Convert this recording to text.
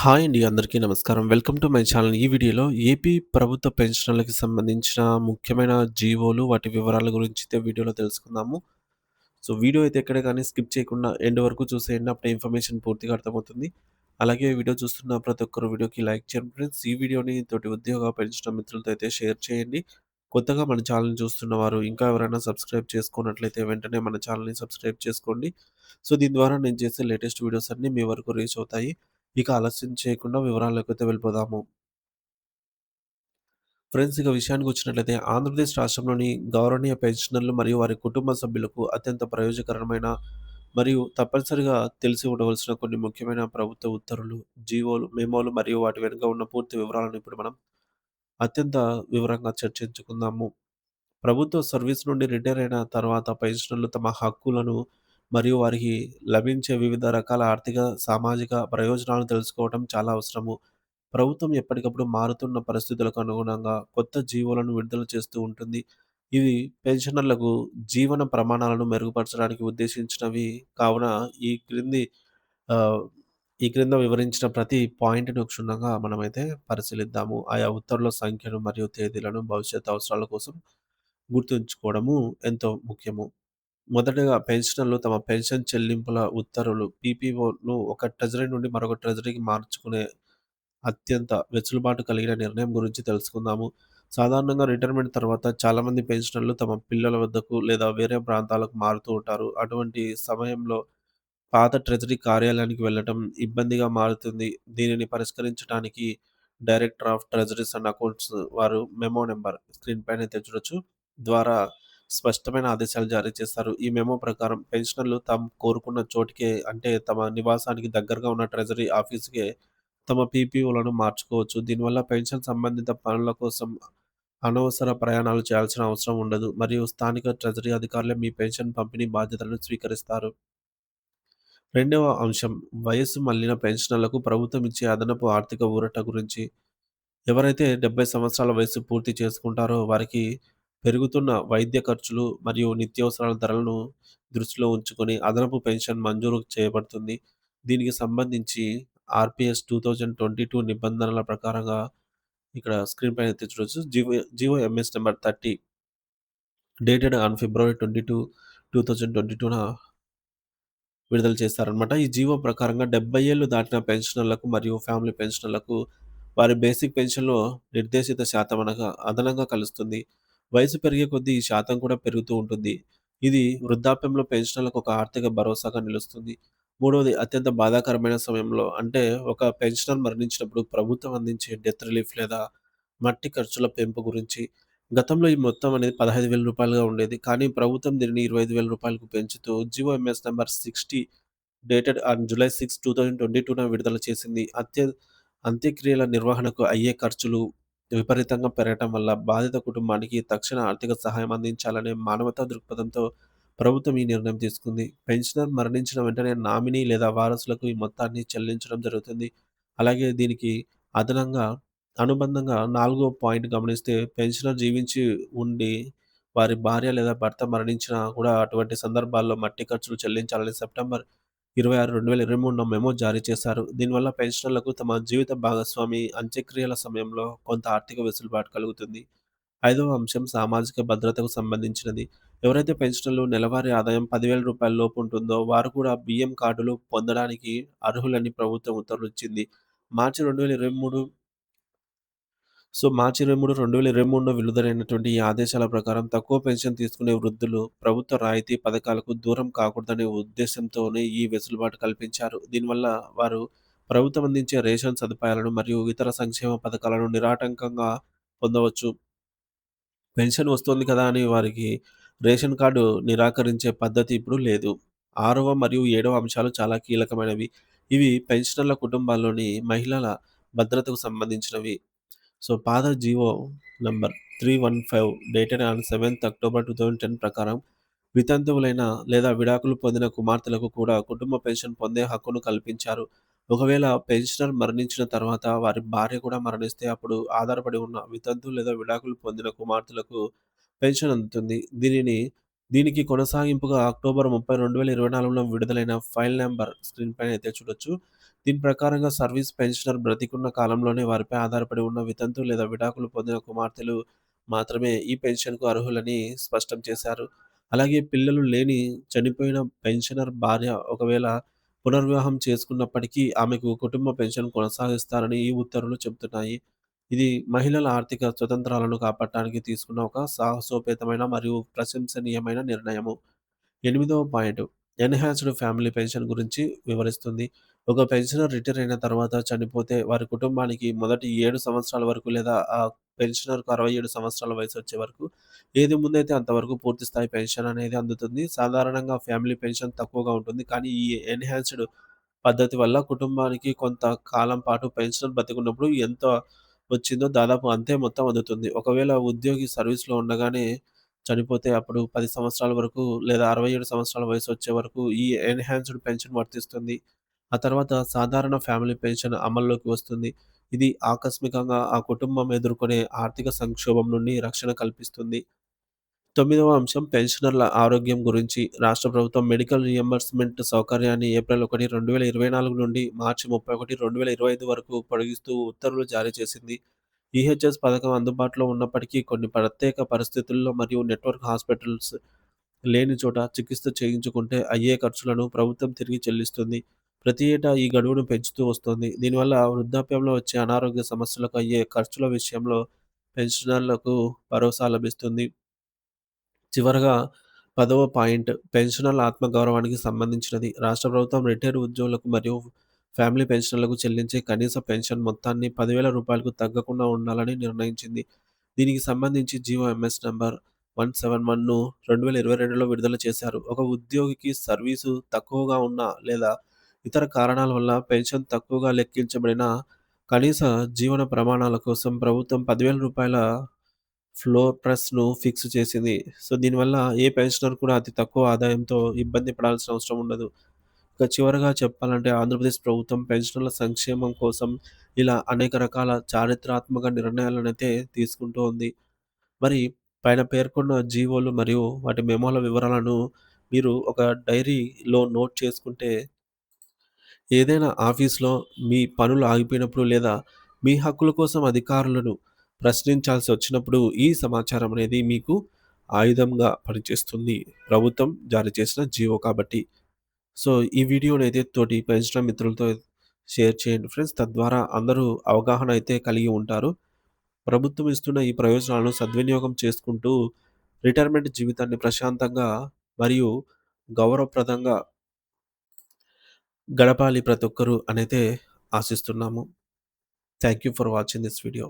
Hi అండి. అందరికీ నమస్కారం. Welcome to my channel. ఈ వీడియోలో ఏపీ ప్రభుత్వ పెన్షనర్లకి సంబంధించిన ముఖ్యమైన జీవోలు, వాటి వివరాల గురించి అయితే వీడియోలో తెలుసుకుందాము. సో, వీడియో అయితే ఎక్కడ గాని స్కిప్ చేయకుండా ఎండ్ వరకు చూసేయండి. అప్పుడే ఇన్ఫర్మేషన్ పూర్తిగా అర్థమవుతుంది. అలాగే వీడియో చూస్తున్న ప్రతి ఒక్కరు వీడియోకి లైక్ చేయండి ఫ్రెండ్స్. ఈ వీడియోని తోటి ఉద్యోగ పెన్షనర్ మిత్రులతో అయితే షేర్ చేయండి. కొత్తగా మన ఛానల్‌ని చూస్తున్న వారు ఇంకా ఎవరైనా సబ్స్క్రైబ్ చేసుకోనట్లయితే వెంటనే మన ఛానల్‌ని సబ్స్క్రైబ్ చేసుకోండి. సో, దీని ద్వారా నేను చేసే లేటెస్ట్ వీడియోస్ అన్నీ మీ వరకు రీచ్ అవుతాయి. ఇక ఆలస్యం చేయకుండా వివరాల్లోకైతే వెళ్ళిపోదాము. ఫ్రెండ్స్, ఇక విషయానికొచ్చినట్లయితే ఆంధ్రప్రదేశ్ రాష్ట్రంలోని గౌరవనీయ పెన్షనర్లు మరియు వారి కుటుంబ సభ్యులకు అత్యంత ప్రయోజనకరమైన మరియు తప్పనిసరిగా తెలిసి ఉండవలసిన కొన్ని ముఖ్యమైన ప్రభుత్వ ఉత్తర్వులు, జీవోలు, మెమోలు మరియు వాటి వెనుక ఉన్న పూర్తి వివరాలను ఇప్పుడు మనం అత్యంత వివరంగా చర్చించుకుందాము. ప్రభుత్వ సర్వీస్ నుండి రిటైర్ అయిన తర్వాత పెన్షనర్లు తమ హక్కులను మరియు వారికి లభించే వివిధ రకాల ఆర్థిక, సామాజిక ప్రయోజనాలను తెలుసుకోవడం చాలా అవసరము. ప్రభుత్వం ఎప్పటికప్పుడు మారుతున్న పరిస్థితులకు అనుగుణంగా కొత్త జీవోలను విడుదల చేస్తూ ఉంటుంది. ఇవి పెన్షనర్లకు జీవన ప్రమాణాలను మెరుగుపరచడానికి ఉద్దేశించినవి కావున ఈ క్రింది ఆహ్, ఈ క్రింద వివరించిన ప్రతి పాయింట్‌ని క్షుణ్ణంగా మనమైతే పరిశీలిద్దాము. ఆయా ఉత్తర్వుల సంఖ్యను మరియు తేదీలను భవిష్యత్ అవసరాల కోసం గుర్తుంచుకోవడము ఎంతో ముఖ్యము. మొదటగా పెన్షనర్లు తమ పెన్షన్ చెల్లింపుల ఉత్తర్వులు పీపీఓను ఒక ట్రెజరీ నుండి మరొక ట్రెజరీకి మార్చుకునే అత్యంత వెసులుబాటు కలిగిన నిర్ణయం గురించి తెలుసుకుందాము. సాధారణంగా రిటైర్మెంట్ తర్వాత చాలామంది పెన్షనర్లు తమ పిల్లల వద్దకు లేదా వేరే ప్రాంతాలకు మారుతూ ఉంటారు. అటువంటి సమయంలో పాత ట్రెజరీ కార్యాలయానికి వెళ్ళటం ఇబ్బందిగా మారుతుంది. దీనిని పరిష్కరించడానికి director of treasuries and accounts వారు మెమో నంబర్ స్క్రీన్ పైన అయితే చూడొచ్చు. ద్వారా స్పష్టమైన ఆదేశాలు జారీ చేస్తారు. ఈ మెమో ప్రకారం పెన్షనర్లు తాము కోరుకున్న చోటికే అంటే తమ నివాసానికి దగ్గరగా ఉన్న ట్రెజరీ ఆఫీస్‌కే తమ పీపీఓలను మార్చుకోవచ్చు. దీనివల్ల పెన్షన్ సంబంధిత పనుల కోసం అనవసర ప్రయాణాలు చేయాల్సిన అవసరం ఉండదు. మరియు స్థానిక ట్రెజరీ అధికారులే మీ పెన్షన్ పంపిణీ బాధ్యతలను స్వీకరిస్తారు. రెండవ అంశం, వయస్సు మళ్లిన పెన్షనర్లకు ప్రభుత్వం ఇచ్చే అదనపు ఆర్థిక ఊరట గురించి. ఎవరైతే 70 సంవత్సరాల వయస్సు పూర్తి చేసుకుంటారో వారికి పెరుగుతున్న వైద్య ఖర్చులు మరియు నిత్యావసరాల ధరలను దృష్టిలో ఉంచుకొని అదనపు పెన్షన్ మంజూరు చేయబడుతుంది. దీనికి సంబంధించి ఆర్‌పీఎస్ 2022 నిబంధనల ప్రకారంగా ఇక్కడ స్క్రీన్ పైన అయితే చూడొచ్చు. GO MS number 30 dated on February 22, 2022న విడుదల చేశారనమాట. ఈ జీవో ప్రకారంగా 70 ఏళ్లు దాటిన పెన్షనర్లకు మరియు ఫ్యామిలీ పెన్షనర్లకు వారి బేసిక్ పెన్షన్‌లో నిర్దేశిత శాతం అనగా అదనంగా కలుస్తుంది. వయసు పెరిగే కొద్దీ ఈ శాతం కూడా పెరుగుతూ ఉంటుంది. ఇది వృద్ధాప్యంలో పెన్షనర్లకు ఒక ఆర్థిక భరోసాగా నిలుస్తుంది. మూడవది, అత్యంత బాధాకరమైన సమయంలో అంటే ఒక పెన్షనర్ మరణించినప్పుడు ప్రభుత్వం అందించే డెత్ రిలీఫ్ లేదా మట్టి ఖర్చుల పెంపు గురించి. గతంలో ఈ మొత్తం అనేది రూ. 15,000గా ఉండేది. కానీ ప్రభుత్వం దీనిని రూ. 25,000కు పెంచుతూ GOMS number 60 dated on July 6, 2022న విడుదల చేసింది. అంత్యక్రియల నిర్వహణకు అయ్యే ఖర్చులు విపరీతంగా పెరగటం వల్ల బాధిత కుటుంబానికి తక్షణ ఆర్థిక సహాయం అందించాలనే మానవతా దృక్పథంతో ప్రభుత్వం ఈ నిర్ణయం తీసుకుంది. పెన్షనర్ మరణించిన వెంటనే నామినీ లేదా వారసులకు ఈ మొత్తాన్ని చెల్లించడం జరుగుతుంది. అలాగే దీనికి అదనంగా అనుబంధంగా నాలుగో పాయింట్ గమనిస్తే పెన్షనర్ జీవించి ఉండి వారి భార్య లేదా భర్త మరణించినా కూడా అటువంటి సందర్భాల్లో మట్టి ఖర్చులు చెల్లించాలని సెప్టెంబర్ 26, 2023న మెమో జారీ చేశారు. దీనివల్ల పెన్షనర్లకు తమ జీవిత భాగస్వామి అంత్యక్రియల సమయంలో కొంత ఆర్థిక వెసులుబాటు కలుగుతుంది. ఐదవ అంశం, సామాజిక భద్రతకు సంబంధించినది. ఎవరైతే పెన్షనర్లు నెలవారీ ఆదాయం రూ. 10,000 లోపు ఉంటుందో వారు కూడా బియ్యం కార్డులు పొందడానికి అర్హులని ప్రభుత్వం ఉత్తర్వులు ఇచ్చింది. మార్చి 2023 మార్చి 23, 2023లో విడుదలైనటువంటి ఈ ఆదేశాల ప్రకారం తక్కువ పెన్షన్ తీసుకునే వృద్ధులు ప్రభుత్వ రాయితీ పథకాలకు దూరం కాకూడదనే ఉద్దేశ్యంతోనే ఈ వెసులుబాటు కల్పించారు. దీనివల్ల వారు ప్రభుత్వం అందించే రేషన్ సదుపాయాలను మరియు ఇతర సంక్షేమ పథకాలను నిరాటంకంగా పొందవచ్చు. పెన్షన్ వస్తుంది కదా అని వారికి రేషన్ కార్డు నిరాకరించే పద్ధతి ఇప్పుడు లేదు. ఆరవ మరియు ఏడవ అంశాలు చాలా కీలకమైనవి. ఇవి పెన్షనర్ల కుటుంబాల్లోని మహిళల భద్రతకు సంబంధించినవి. పాత జీవో నంబర్ 315 డేటెడ్ ఆన్ 7థ్ అక్టోబర్ 2010 ప్రకారం వితంతువులైన లేదా విడాకులు పొందిన కుమార్తెలకు కూడా కుటుంబ పెన్షన్ పొందే హక్కును కల్పించారు. ఒకవేళ పెన్షనర్ మరణించిన తర్వాత వారి భార్య కూడా మరణిస్తే అప్పుడు ఆధారపడి ఉన్న వితంతువు లేదా విడాకులు పొందిన కుమార్తెలకు పెన్షన్ అందుతుంది. దీనికి కొనసాగింపుగా అక్టోబర్ 30, 2024లో విడుదలైన ఫైల్ నంబర్ స్క్రీన్ పైన అయితే చూడొచ్చు. దీని ప్రకారంగా సర్వీస్ పెన్షనర్ బ్రతికున్న కాలంలోనే వారిపై ఆధారపడి ఉన్న వితంతు లేదా విడాకులు పొందిన కుమార్తెలు మాత్రమే ఈ పెన్షన్‌కు అర్హులని స్పష్టం చేశారు. అలాగే పిల్లలు లేని చనిపోయిన పెన్షనర్ భార్య ఒకవేళ పునర్వివాహం చేసుకున్నప్పటికీ ఆమెకు కుటుంబ పెన్షన్ కొనసాగిస్తారని ఈ ఉత్తర్వులు చెబుతున్నాయి. ఇది మహిళల ఆర్థిక స్వతంత్రాలను కాపాడటానికి తీసుకున్న ఒక సాహసోపేతమైన మరియు ప్రశంసనీయమైన నిర్ణయము. ఎనిమిదవ పాయింట్ ఎన్హాన్స్డ్ ఫ్యామిలీ పెన్షన్ గురించి వివరిస్తుంది. ఒక పెన్షనర్ రిటైర్ అయిన తర్వాత చనిపోతే వారి కుటుంబానికి మొదటి 7 సంవత్సరాల వరకు లేదా ఆ పెన్షనర్‌కు 67 సంవత్సరాల వయసొచ్చే వరకు ఏది ముందైతే అంతవరకు పూర్తి స్థాయి పెన్షన్ అనేది అందుతుంది. సాధారణంగా ఫ్యామిలీ పెన్షన్ తక్కువగా ఉంటుంది. కానీ ఈ ఎన్హాన్స్డ్ పద్ధతి వల్ల కుటుంబానికి కొంత కాలం పాటు పెన్షన్ బతికున్నప్పుడు ఎంత వచ్చిందో దాదాపు అంతే మొత్తం అందుతుంది. ఒకవేళ ఉద్యోగి సర్వీస్‌లో ఉండగానే చనిపోతే అప్పుడు 10 సంవత్సరాల వరకు లేదా 67 సంవత్సరాల వయసొచ్చే వరకు ఈ ఎన్హాన్స్డ్ పెన్షన్ వర్తిస్తుంది. ఆ తర్వాత సాధారణ ఫ్యామిలీ పెన్షన్ అమల్లోకి వస్తుంది. ఇది ఆకస్మికంగా ఆ కుటుంబం ఎదుర్కొనే ఆర్థిక సంక్షోభం నుండి రక్షణ కల్పిస్తుంది. తొమ్మిదవ అంశం పెన్షనర్ల ఆరోగ్యం గురించి. రాష్ట్ర ప్రభుత్వం మెడికల్ రియంబర్స్‌మెంట్ సౌకర్యాన్ని ఏప్రిల్ 1, 2024 నుండి మార్చి 31, 2025 వరకు పొడిగిస్తూ ఉత్తర్వులు జారీ చేసింది. ఈహెచ్ఎస్ పథకం అందుబాటులో ఉన్నప్పటికీ కొన్ని ప్రత్యేక పరిస్థితుల్లో మరియు నెట్వర్క్ హాస్పిటల్స్ లేని చోట చికిత్స చేయించుకుంటే అయ్యే ఖర్చులను ప్రభుత్వం తిరిగి చెల్లిస్తుంది. ప్రతి ఏటా ఈ గడువును పెంచుతూ వస్తోంది. దీనివల్ల వృద్ధాప్యంలో వచ్చే అనారోగ్య సమస్యలకు అయ్యే ఖర్చుల విషయంలో పెన్షనర్లకు భరోసా లభిస్తుంది. చివరగా 10వ పాయింట్ పెన్షనర్ల ఆత్మగౌరవానికి సంబంధించినది. రాష్ట్ర ప్రభుత్వం రిటైర్డ్ ఉద్యోగులకు మరియు ఫ్యామిలీ పెన్షనర్లకు చెల్లించే కనీస పెన్షన్ మొత్తాన్ని రూ. 10,000కు తగ్గకుండా ఉండాలని నిర్ణయించింది. దీనికి సంబంధించి జీవో ఎంఎస్ నంబర్ 171ను 2022లో విడుదల చేశారు. ఒక ఉద్యోగికి సర్వీసు తక్కువగా ఉన్నా లేదా ఇతర కారణాల వల్ల పెన్షన్ తక్కువగా లెక్కించబడినా కనీస జీవన ప్రమాణాల కోసం ప్రభుత్వం రూ. 10,000 ఫ్లోర్ ప్రైస్‌ను ఫిక్స్ చేసింది. సో, దీనివల్ల ఏ పెన్షనర్ కూడా అతి తక్కువ ఆదాయంతో ఇబ్బంది పడాల్సిన అవసరం ఉండదు. ఇక చివరగా చెప్పాలంటే ఆంధ్రప్రదేశ్ ప్రభుత్వం పెన్షనర్ల సంక్షేమం కోసం ఇలా అనేక రకాల చారిత్రాత్మక నిర్ణయాలనైతే తీసుకుంటూ ఉంది. మరి పైన పేర్కొన్న జీవోలు మరియు వాటి మెమోల వివరాలను మీరు ఒక డైరీలో నోట్ చేసుకుంటే ఏదైనా ఆఫీస్‌లో మీ పనులు ఆగిపోయినప్పుడు లేదా మీ హక్కుల కోసం అధికారులను ప్రశ్నించాల్సి వచ్చినప్పుడు ఈ సమాచారం అనేది మీకు ఆయుధంగా పనిచేస్తుంది. ప్రభుత్వం జారీ చేసిన జీవో కాబట్టి. సో, ఈ వీడియోనైతే తోటి పెన్షనర్ మిత్రులతో షేర్ చేయండి ఫ్రెండ్స్. తద్వారా అందరూ అవగాహన అయితే కలిగి ఉంటారు. ప్రభుత్వం ఇస్తున్న ఈ ప్రయోజనాలను సద్వినియోగం చేసుకుంటూ రిటైర్మెంట్ జీవితాన్ని ప్రశాంతంగా మరియు గౌరవప్రదంగా గడపాలి ప్రతి ఒక్కరు అనైతే ఆశిస్తున్నాము. Thank you for watching this video.